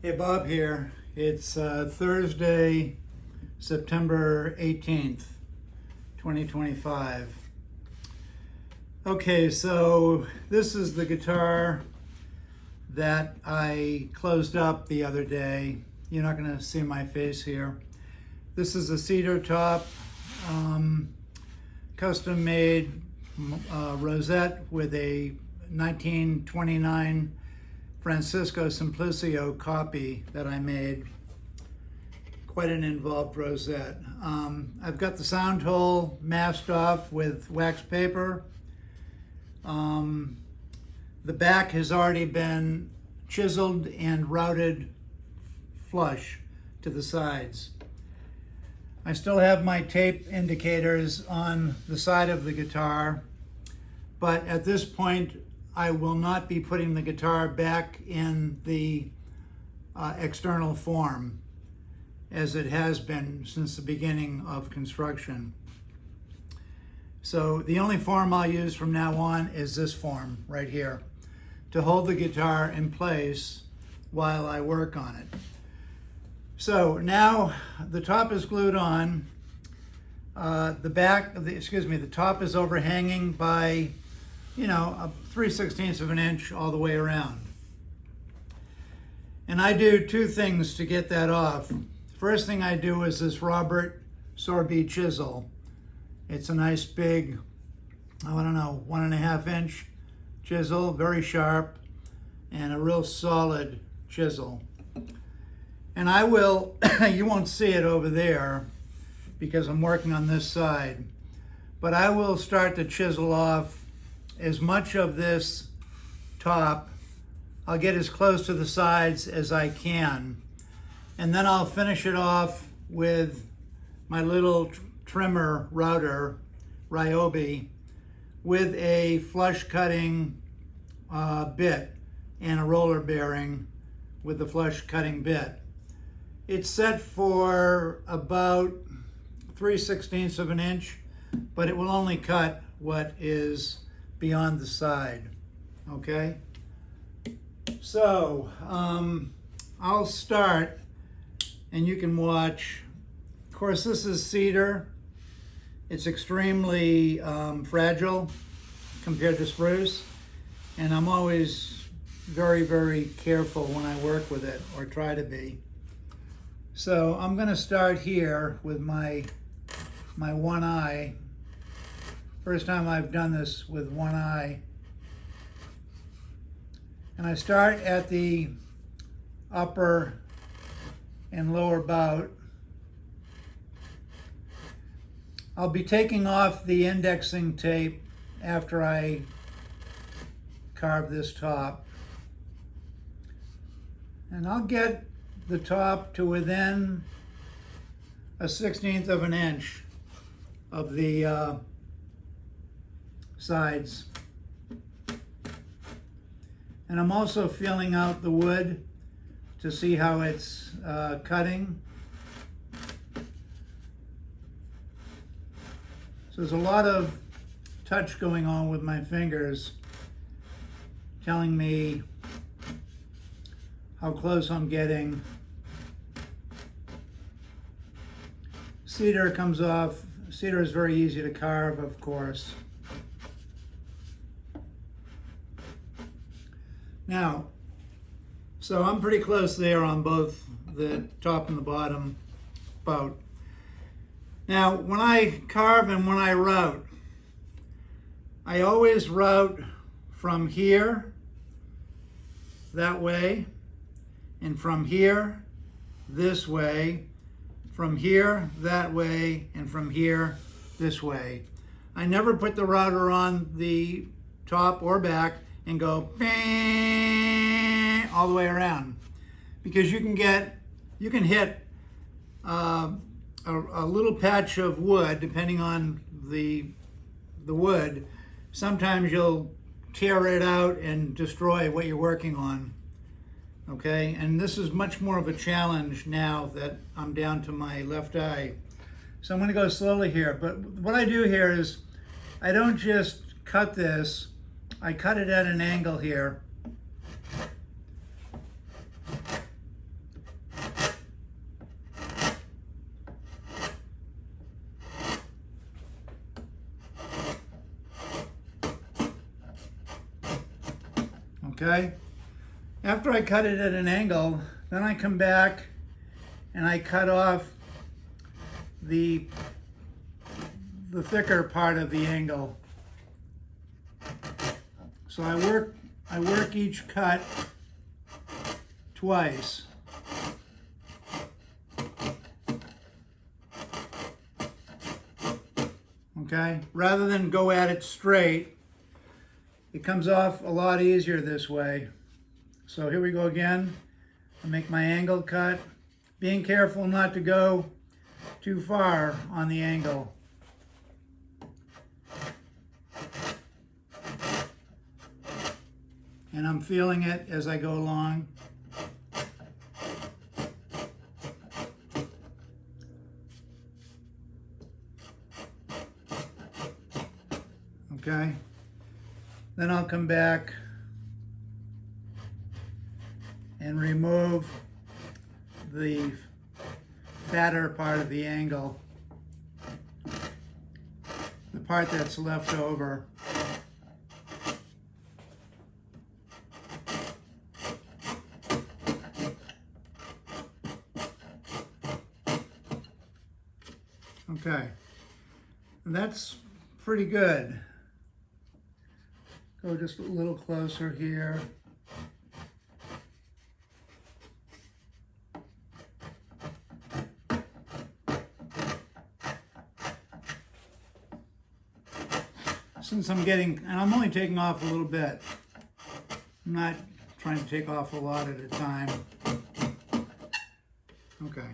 Hey, Bob here. It's Thursday, September 18th, 2025. Okay, so this is the guitar that I closed up the other day. You're not going to see my face here. This is a cedar top, custom made rosette with a 1929 Francisco Simplicio copy that I made. Quite an involved rosette. I've got the sound hole masked off with wax paper. The back has already been chiseled and routed flush to the sides. I still have my tape indicators on the side of the guitar, but at this point I will not be putting the guitar back in the external form as it has been since the beginning of construction. So the only form I'll use from now on is this form right here to hold the guitar in place while I work on it. So now the top is glued on. The top is overhanging by, a 3/16 of an inch all the way around. And I do two things to get that off. First thing I do is this Robert Sorbet chisel. It's a nice big, 1.5 inch chisel, very sharp, and a real solid chisel. And I will, you won't see it over there because I'm working on this side, but I will start to chisel off as much of this top. I'll get as close to the sides as I can, and then I'll finish it off with my little trimmer router, Ryobi, with a flush cutting bit and a roller bearing with the flush cutting bit. It's set for about 3/16 of an inch, but it will only cut what is beyond the side, okay? So, I'll start and you can watch. Of course, this is cedar. It's extremely fragile compared to spruce, and I'm always very, very careful when I work with it, or try to be. So I'm going to start here with my one eye. First time I've done this with one eye. And I start at the upper and lower bout. I'll be taking off the indexing tape after I carve this top. And I'll get the top to within a 1/16 of an inch of the sides. And I'm also feeling out the wood to see how it's cutting. So there's a lot of touch going on with my fingers, telling me how close I'm getting. Cedar comes off. Cedar is very easy to carve, of course. Now, so I'm pretty close there on both the top and the bottom bout. Now, when I carve and when I route, I always route from here, that way, and from here, this way, from here, that way, and from here, this way. I never put the router on the top or back and go all the way around, because you can hit a little patch of wood, depending on the wood. Sometimes you'll tear it out and destroy what you're working on. Okay, and this is much more of a challenge now that I'm down to my left eye. So I'm going to go slowly here, but what I do here is I don't just cut this, I cut it at an angle here. okay? After I cut it at an angle, then I come back and I cut off the thicker part of the angle. So I work each cut twice. Okay, rather than go at it straight, it comes off a lot easier this way. So here we go again. I make my angle cut, being careful not to go too far on the angle. And I'm feeling it as I go along. Okay, then I'll come back and remove the fatter part of the angle, the part that's left over. Okay, and that's pretty good. Go just a little closer here. Since I'm only taking off a little bit. I'm not trying to take off a lot at a time. Okay.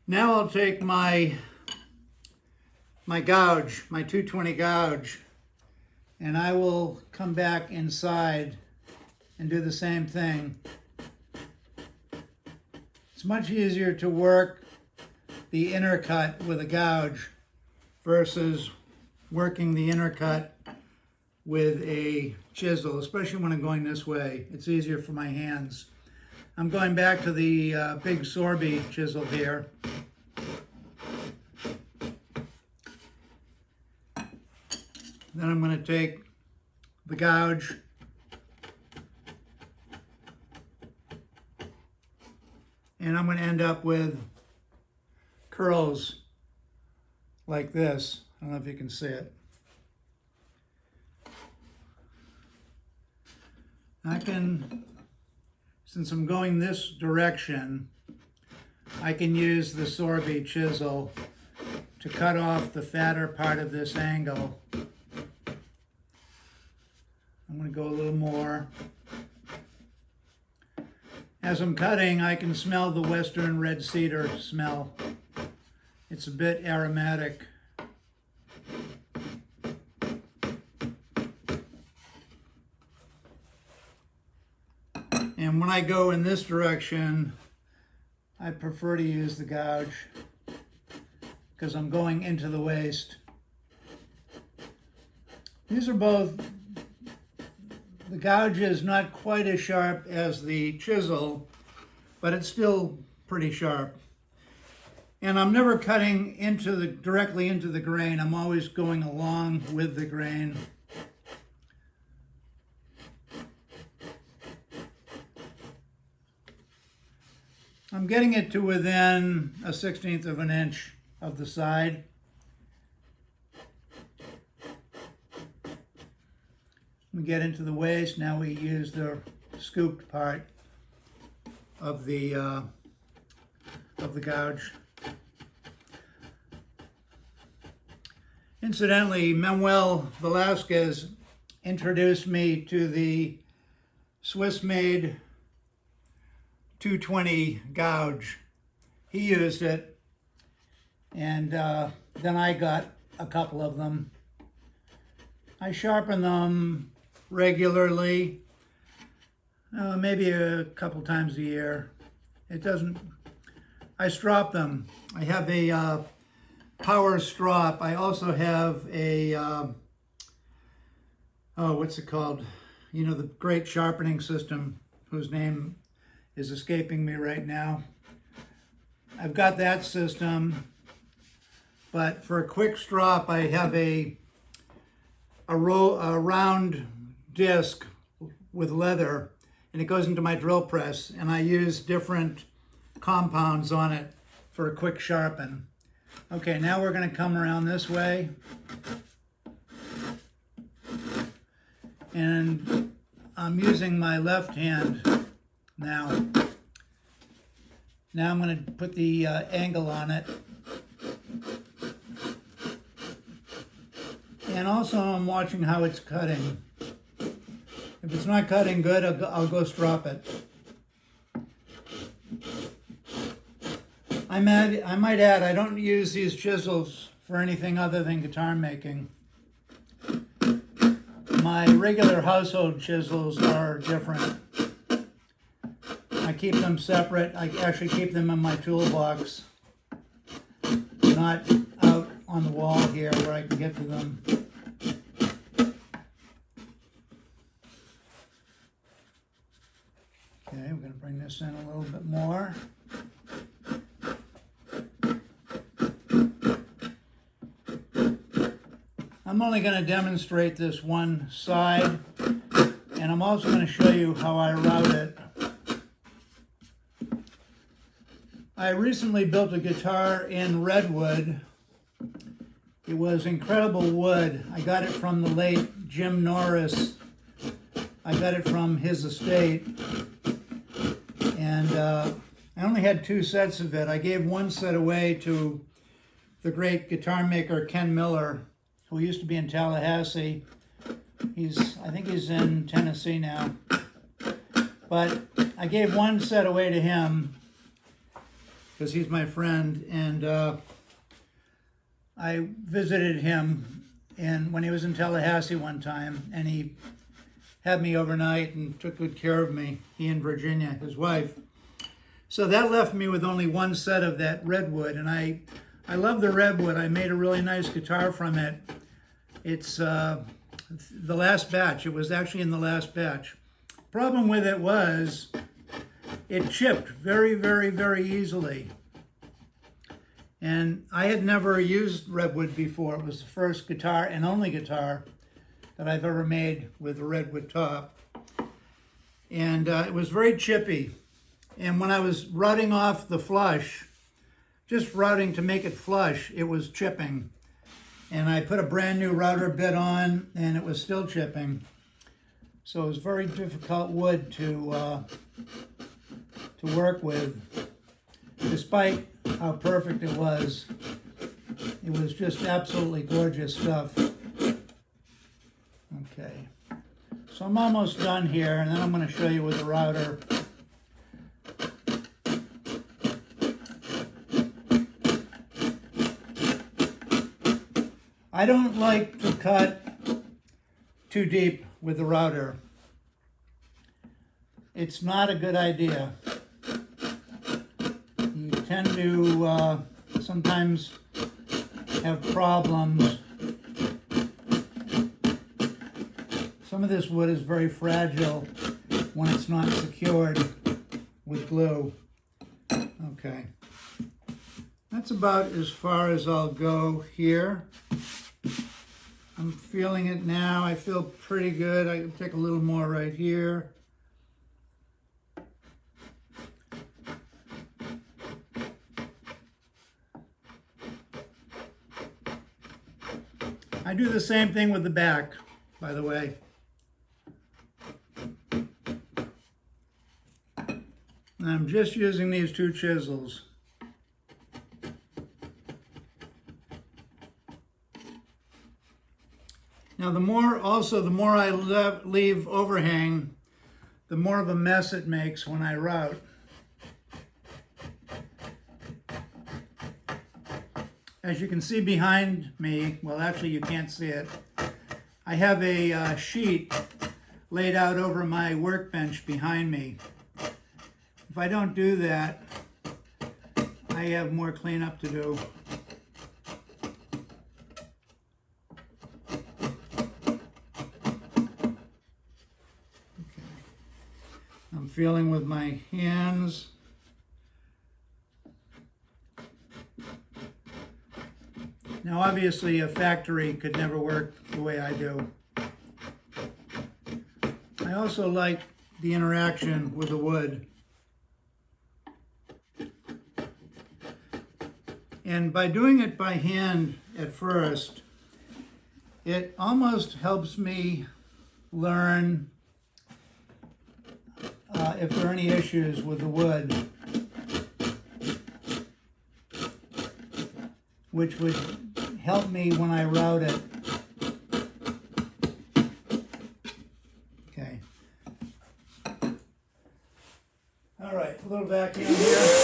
Now I'll take my gouge, my 220 gouge, and I will come back inside and do the same thing. It's much easier to work the inner cut with a gouge versus working the inner cut with a chisel, especially when I'm going this way. It's easier for my hands. I'm going back to the big Sorby chisel here. Then I'm going to take the gouge and I'm going to end up with curls like this. I don't know if you can see it. Since I'm going this direction, I can use the Sorby chisel to cut off the fatter part of this angle. I'm going to go a little more. As I'm cutting, I can smell the western red cedar smell. It's a bit aromatic. And when I go in this direction, I prefer to use the gouge because I'm going into the waist. These are both, the gouge is not quite as sharp as the chisel, but it's still pretty sharp. And I'm never cutting directly into the grain. I'm always going along with the grain. I'm getting it to within a 1/16 of an inch of the side. We get into the waist. Now we use the scooped part of the gouge. Incidentally, Manuel Velasquez introduced me to the Swiss-made 220 gouge. He used it, and then I got a couple of them. I sharpen them regularly, maybe a couple times a year. I strop them. I have a power strop. I also have a, what's it called? You know, the great sharpening system whose name is escaping me right now. I've got that system, but for a quick strop, I have a round disc with leather, and it goes into my drill press, and I use different compounds on it for a quick sharpen. Okay, now we're going to come around this way, and I'm using my left hand now. Now I'm going to put the angle on it. And also I'm watching how it's cutting. If it's not cutting good, I'll go strop it. I might add, I don't use these chisels for anything other than guitar making. My regular household chisels are different. I keep them separate. I actually keep them in my toolbox, not out on the wall here where I can get to them. Okay, we're going to bring this in a little bit more. I'm only going to demonstrate this one side, and I'm also going to show you how I route it. I recently built a guitar in redwood. It was incredible wood. I got it from the late Jim Norris. I got it from his estate. And I only had 2 sets of it. I gave one set away to the great guitar maker Ken Miller, who used to be in Tallahassee. I think he's in Tennessee now. But I gave one set away to him because he's my friend, and I visited him when he was in Tallahassee one time, and he had me overnight and took good care of me, he and Virginia, his wife. So that left me with only one set of that redwood, and I love the redwood. I made a really nice guitar from it. It's the last batch. It was actually in the last batch. Problem with it was it chipped very, very, very easily. And I had never used redwood before. It was the first guitar and only guitar that I've ever made with a redwood top. And it was very chippy. And when I was routing off the flush, just routing to make it flush, it was chipping. And I put a brand new router bit on, and it was still chipping. So it was very difficult wood to work with. Despite how perfect it was just absolutely gorgeous stuff. Okay, so I'm almost done here, and then I'm going to show you with the router. I don't like to cut too deep with the router. It's not a good idea. You tend to sometimes have problems. Some of this wood is very fragile when it's not secured with glue. Okay. That's about as far as I'll go here. I'm feeling it now. I feel pretty good. I can take a little more right here. I do the same thing with the back, by the way. And I'm just using these 2 chisels. Now the more I leave overhang, the more of a mess it makes when I route. As you can see behind me, well actually you can't see it, I have a sheet laid out over my workbench behind me. If I don't do that, I have more cleanup to do. I'm feeling with my hands. Now obviously a factory could never work the way I do. also like the interaction with the wood. And by doing it by hand at first, it almost helps me learn if there are any issues with the wood, which would help me when I route it. Okay. All right, a little vacuum here.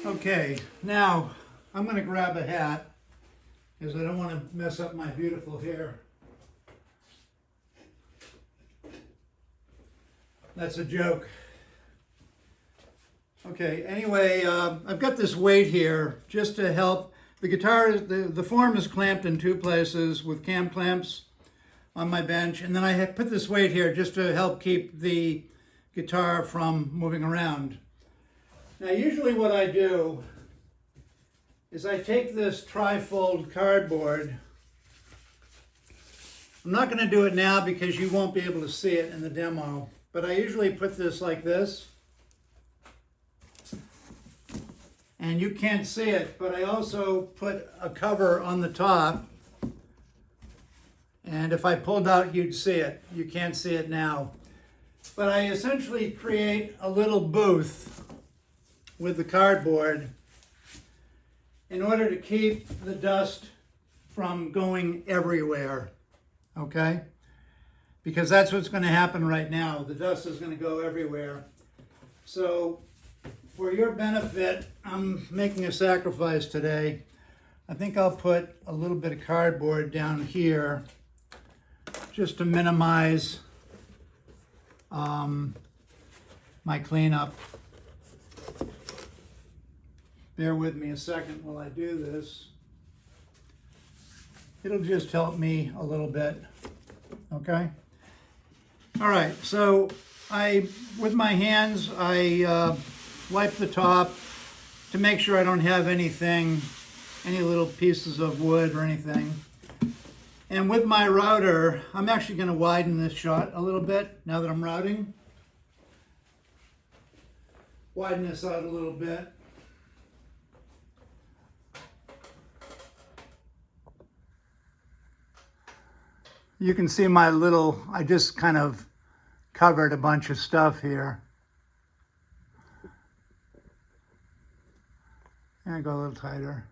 Okay, now I'm going to grab a hat because I don't want to mess up my beautiful hair. That's a joke. Okay, anyway, I've got this weight here just to help. The guitar, the form is clamped in two places with cam clamps on my bench, and then I have put this weight here just to help keep the guitar from moving around. Now, usually what I do is I take this tri-fold cardboard. I'm not going to do it now because you won't be able to see it in the demo, but I usually put this like this. And you can't see it, but I also put a cover on the top. And if I pulled out, you'd see it. You can't see it now. But I essentially create a little booth with the cardboard in order to keep the dust from going everywhere, okay? Because that's what's going to happen right now. The dust is going to go everywhere. So for your benefit, I'm making a sacrifice today. I think I'll put a little bit of cardboard down here just to minimize my cleanup. Bear with me a second while I do this. It'll just help me a little bit, okay? All right, so with my hands, I wipe the top to make sure I don't have any little pieces of wood or anything. And with my router, I'm actually going to widen this shot a little bit now that I'm routing. Widen this out a little bit. You can see I just kind of covered a bunch of stuff here. And go a little tighter.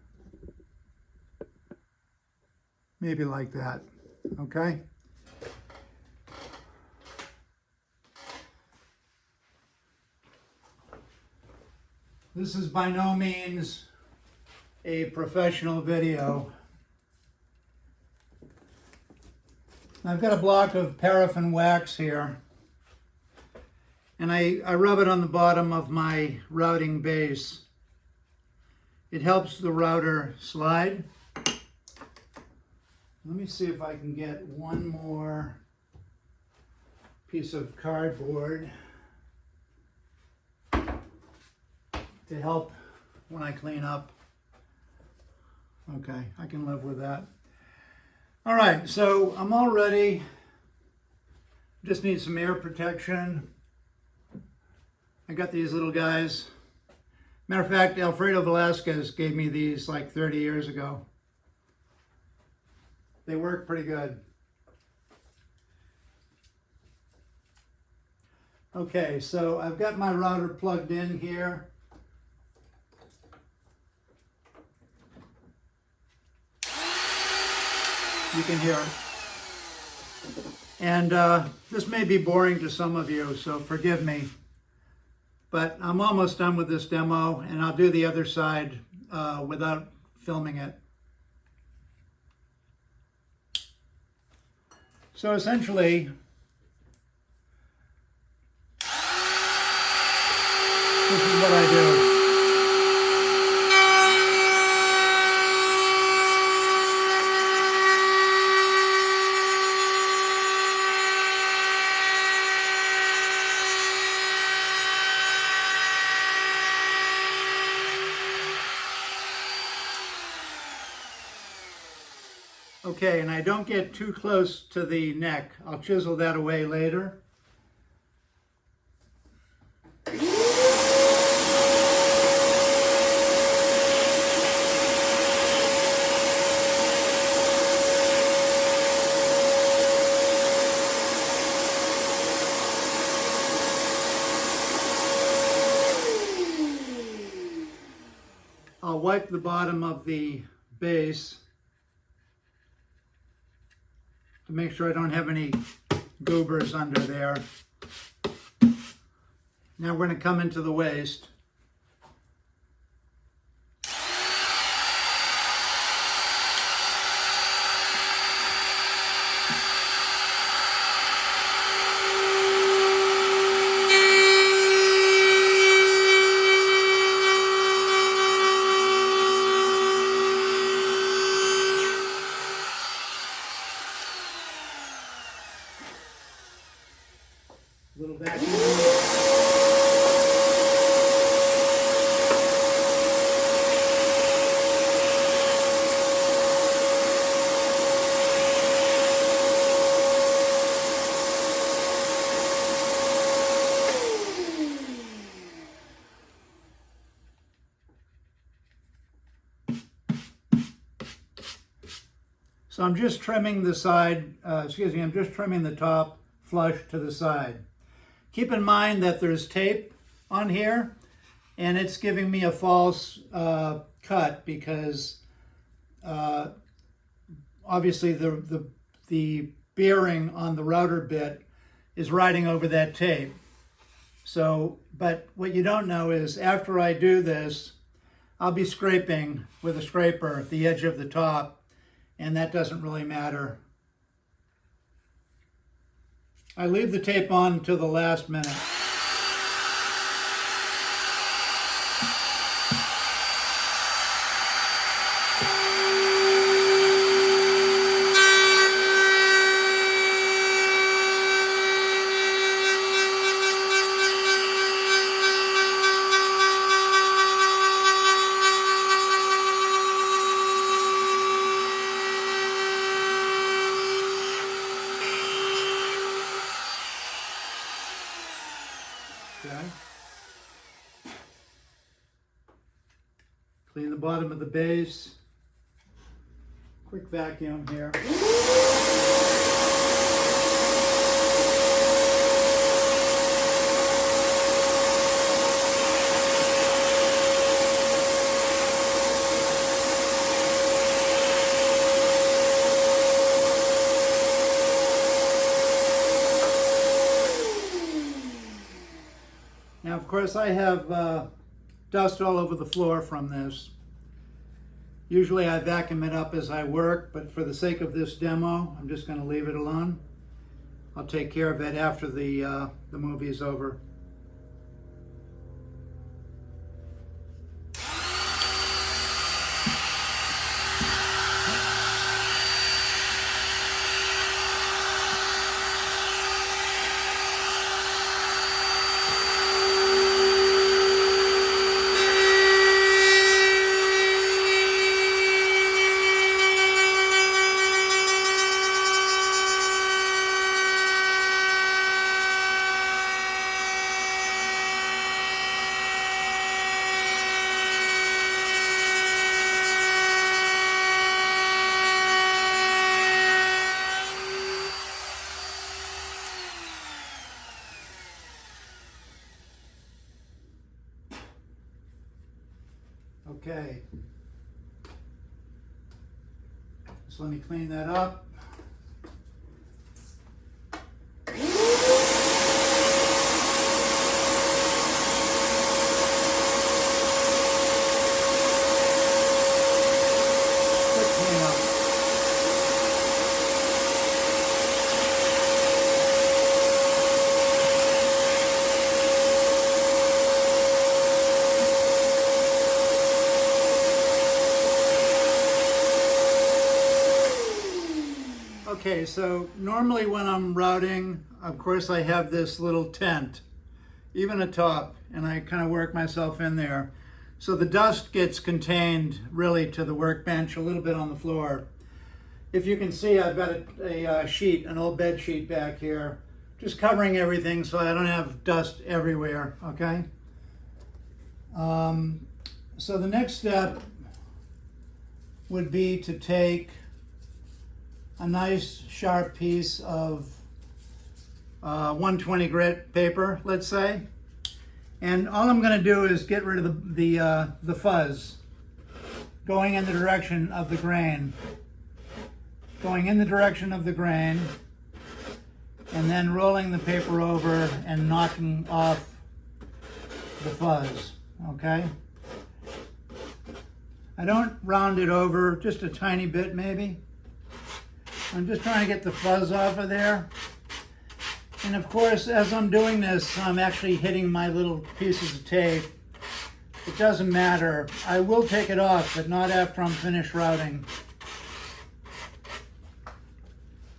Maybe like that, okay? This is by no means a professional video. I've got a block of paraffin wax here, and I rub it on the bottom of my routing base. It helps the router slide. Let me see if I can get one more piece of cardboard to help when I clean up. Okay, I can live with that. All right, so I'm all ready. Just need some air protection. I got these little guys. Matter of fact, Alfredo Velasquez gave me these like 30 years ago. They work pretty good. Okay, so I've got my router plugged in here. You can hear it. And this may be boring to some of you, so forgive me. But I'm almost done with this demo, and I'll do the other side without filming it. So essentially, This is what I do. Okay, and I don't get too close to the neck. I'll chisel that away later. I'll wipe the bottom of the base to make sure I don't have any goobers under there. Now we're going to come into the waist. Little vacuum. So I'm just trimming the side, I'm just trimming the top flush to the side. Keep in mind that there's tape on here and it's giving me a false cut because obviously the bearing on the router bit is riding over that tape. So, but what you don't know is after I do this, I'll be scraping with a scraper the edge of the top, and that doesn't really matter. I leave the tape on until the last minute. Okay. Clean the bottom of the base. Quick vacuum here. Now, of course, I have dust all over the floor from this. Usually I vacuum it up as I work, but for the sake of this demo, I'm just going to leave it alone. I'll take care of it after the movie is over. Okay, so let me clean that up. Quick cleanup. Okay, so normally when I'm routing, of course I have this little tent, even a top, and I kind of work myself in there. So the dust gets contained really to the workbench, a little bit on the floor. If you can see, I've got a sheet, an old bed sheet back here, just covering everything so I don't have dust everywhere, okay? So the next step would be to take a nice sharp piece of 120 grit paper, let's say, and all I'm going to do is get rid of the fuzz going in the direction of the grain, and then rolling the paper over and knocking off the fuzz, okay? I don't round it over, just a tiny bit maybe. I'm just trying to get the fuzz off of there. And of course, as I'm doing this, I'm actually hitting my little pieces of tape. It doesn't matter. I will take it off, but not after I'm finished routing.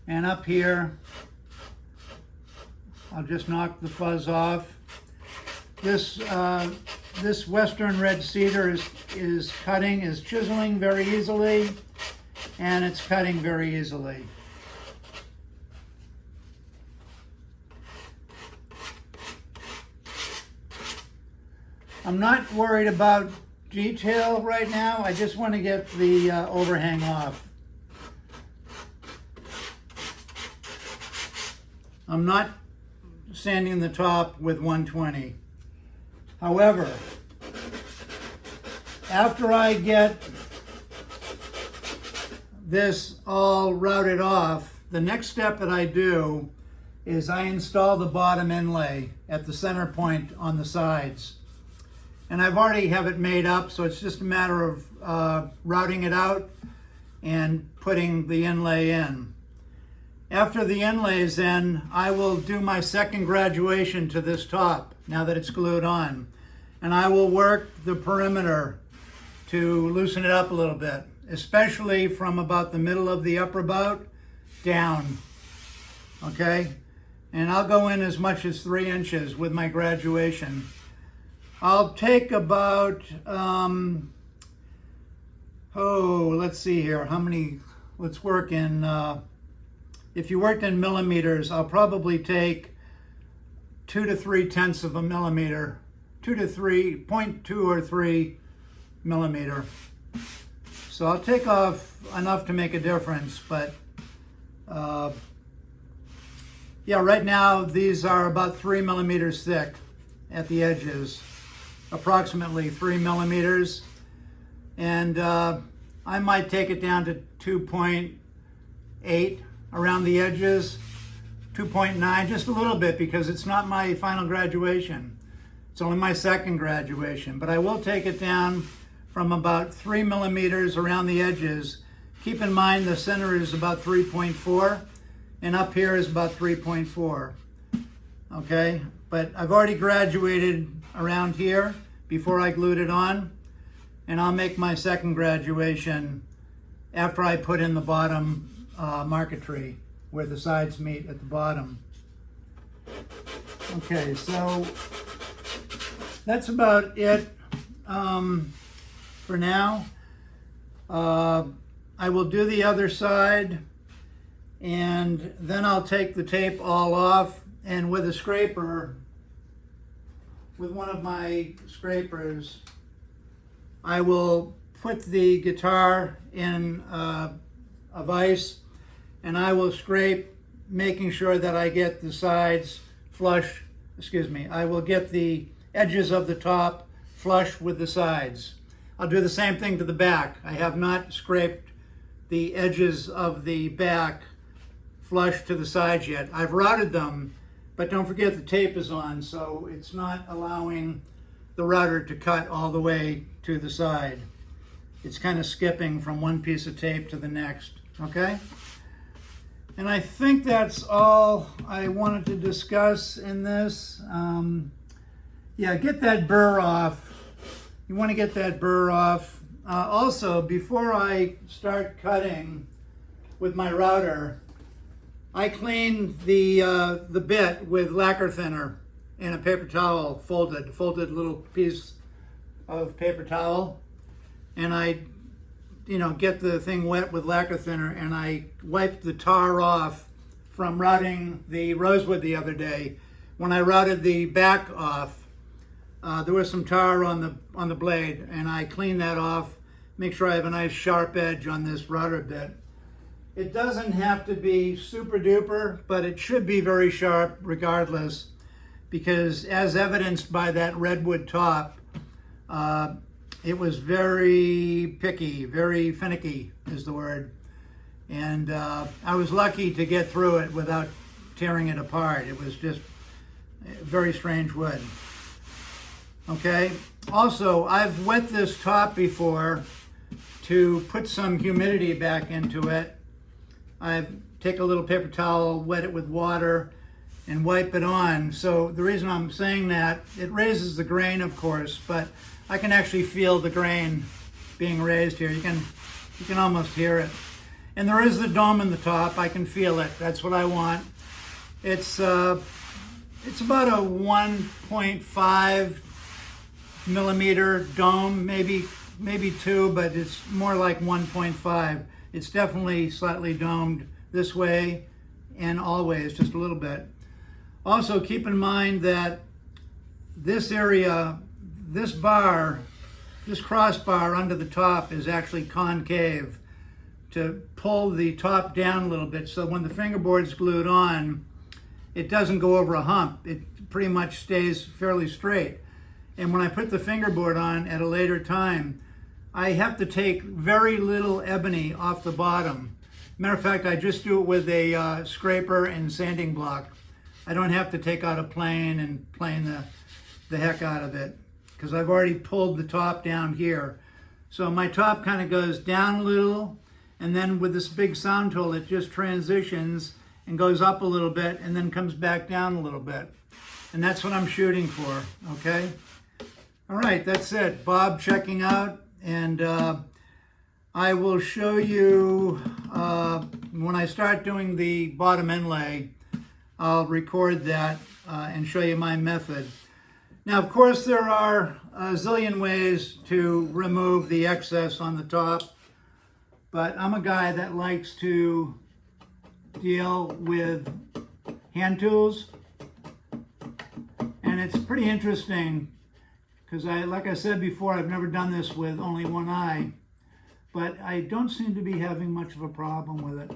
And up here, I'll just knock the fuzz off. This Western red cedar is chiseling very easily, and it's cutting very easily. I'm not worried about detail right now. I just want to get the overhang off. I'm not sanding the top with 120. However, after I get this all routed off, the next step that I do is I install the bottom inlay at the center point on the sides. And I've already have it made up, so it's just a matter of routing it out and putting the inlay in. After the inlay is in, I will do my second graduation to this top, now that it's glued on. And I will work the perimeter to loosen it up a little bit, especially from about the middle of the upper bout down, okay? And I'll go in as much as 3 inches with my graduation. I'll take about, let's see here, how many, let's work in, if you worked in millimeters, I'll probably take 2 to 3/10 of a millimeter, 0.2 or 3 millimeter. So I'll take off enough to make a difference, but yeah, right now these are about 3 millimeters thick at the edges, approximately 3 millimeters. And I might take it down to 2.8 around the edges, 2.9, just a little bit, because it's not my final graduation. It's only my second graduation, but I will take it down from about 3 millimeters around the edges. Keep in mind the center is about 3.4 and up here is about 3.4. Okay, but I've already graduated around here before I glued it on, and I'll make my second graduation after I put in the bottom marquetry where the sides meet at the bottom. Okay, so that's about it for now. I will do the other side, and then I'll take the tape all off, and with a scraper, with one of my scrapers, I will put the guitar in a vise, and I will scrape, making sure that I get the sides flush, I will get the edges of the top flush with the sides. I'll do the same thing to the back. I have not scraped the edges of the back flush to the sides yet. I've routed them, but don't forget the tape is on, so it's not allowing the router to cut all the way to the side. It's kind of skipping from one piece of tape to the next, okay? And I think that's all I wanted to discuss in this. Yeah, get that burr off. You want to get that burr off. Also, before I start cutting with my router, I clean the bit with lacquer thinner in a paper towel, folded little piece of paper towel, and I get the thing wet with lacquer thinner, and I wipe the tar off from routing the rosewood the other day. When I routed the back off, there was some tar on the blade, and I cleaned that off, make sure I have a nice sharp edge on this router bit. It doesn't have to be super duper, but it should be very sharp regardless, because as evidenced by that redwood top, it was very picky, very finicky is the word. And I was lucky to get through it without tearing it apart. It was just very strange wood. Okay, also I've wet this top before to put some humidity back into it. I take a little paper towel, wet it with water, and wipe it on. So the reason I'm saying that, it raises the grain, of course, but I can actually feel the grain being raised here. You can almost hear it. And there is the dome in the top. I can feel it. That's what I want. It's about a 1.5 millimeter dome, maybe 2, but it's more like 1.5. It's definitely slightly domed this way and always, just a little bit. Also, keep in mind that this area, this crossbar under the top is actually concave to pull the top down a little bit, so when the fingerboard's glued on, it doesn't go over a hump. It pretty much stays fairly straight. And when I put the fingerboard on at a later time, I have to take very little ebony off the bottom. Matter of fact, I just do it with a scraper and sanding block. I don't have to take out a plane and plane the heck out of it, because I've already pulled the top down here. So my top kind of goes down a little, and then with this big sound tool, it just transitions and goes up a little bit and then comes back down a little bit. And that's what I'm shooting for, okay? All right, that's it. Bob checking out, and I will show you when I start doing the bottom inlay. I'll record that and show you my method. Now, of course, there are a zillion ways to remove the excess on the top, but I'm a guy that likes to deal with hand tools, and it's pretty interesting because like I said before, I've never done this with only one eye, but I don't seem to be having much of a problem with it.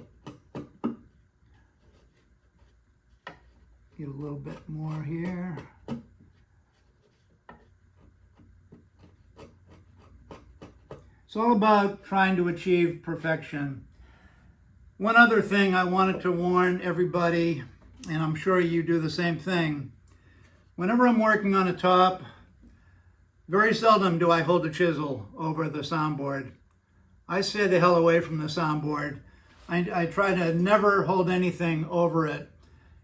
Get a little bit more here. It's all about trying to achieve perfection. One other thing I wanted to warn everybody, and I'm sure you do the same thing. Whenever I'm working on a top, very seldom do I hold a chisel over the soundboard. I stay the hell away from the soundboard. I try to never hold anything over it.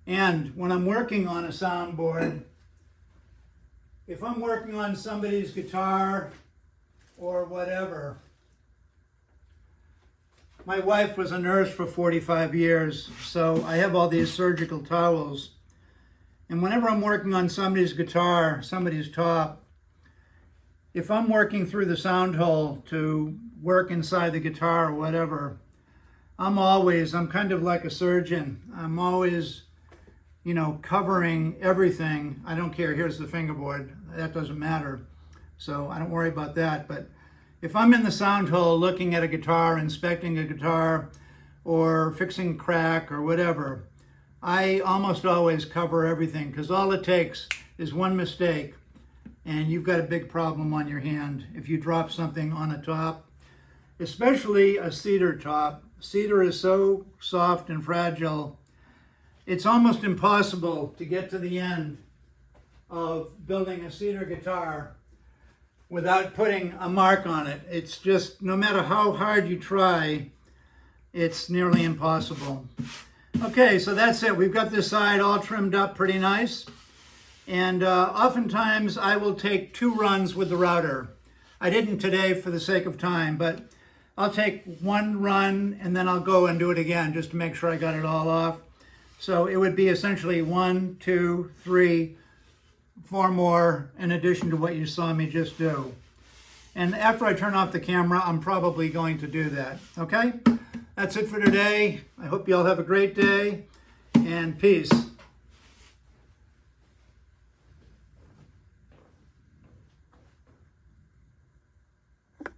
And when I'm working on a soundboard, if I'm working on somebody's guitar or whatever, my wife was a nurse for 45 years, so I have all these surgical towels. And whenever I'm working on somebody's guitar, somebody's top, if I'm working through the sound hole to work inside the guitar or whatever, I'm kind of like a surgeon. I'm always, covering everything. I don't care, here's the fingerboard, that doesn't matter. So I don't worry about that. But if I'm in the sound hole looking at a guitar, inspecting a guitar, or fixing crack or whatever, I almost always cover everything, because all it takes is one mistake and you've got a big problem on your hand if you drop something on a top, especially a cedar top. Cedar is so soft and fragile, it's almost impossible to get to the end of building a cedar guitar without putting a mark on it. It's just, no matter how hard you try, it's nearly impossible. Okay, so that's it. We've got this side all trimmed up pretty nice. And oftentimes I will take 2 runs with the router. I didn't today for the sake of time, but I'll take 1 run and then I'll go and do it again just to make sure I got it all off. So it would be essentially 1, 2, 3, 4 more in addition to what you saw me just do. And after I turn off the camera, I'm probably going to do that. Okay? That's it for today. I hope you all have a great day, and peace.